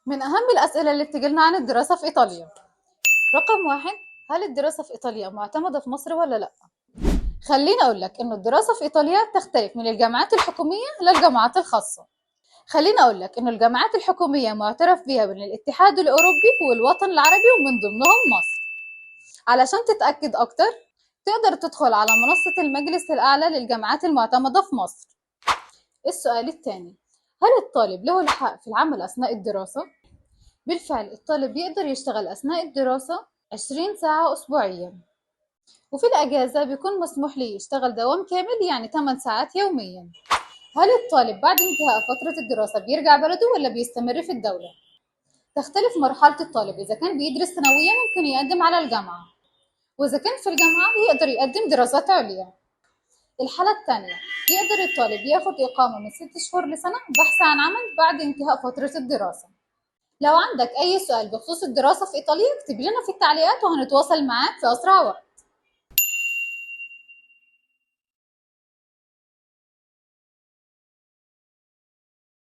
من أهم الأسئلة اللي بتجيلنا عن الدراسة في إيطاليا. رقم واحد، هل الدراسة في إيطاليا معتمدة في مصر ولا لأ؟ خليني أقول لك إنه الدراسة في إيطاليا تختلف من الجامعات الحكومية للجامعات الخاصة. خليني أقول لك إنه الجامعات الحكومية معترف بها من الاتحاد الأوروبي والوطن العربي ومن ضمنهم مصر. علشان تتأكد أكتر تقدر تدخل على منصة المجلس الأعلى للجامعات المعتمدة في مصر. السؤال الثاني، هل الطالب له الحق في العمل أثناء الدراسة؟ بالفعل الطالب يقدر يشتغل أثناء الدراسة 20 ساعة أسبوعيا، وفي الأجازة بيكون مسموح ليه يشتغل دوام كامل يعني 8 ساعات يوميا. هل الطالب بعد انتهاء فترة الدراسة بيرجع بلده ولا بيستمر في الدولة؟ تختلف مرحلة الطالب، إذا كان بيدرس ثانويا ممكن يقدم على الجامعة، وإذا كان في الجامعة يقدر يقدم دراسات عليا. الحالة الثانية، يقدر الطالب ياخد إقامة من 6 شهور لسنة بحث عن عمل بعد انتهاء فترة الدراسة. لو عندك أي سؤال بخصوص الدراسة في إيطاليا اكتب لنا في التعليقات وهنتواصل معاك في أسرع وقت.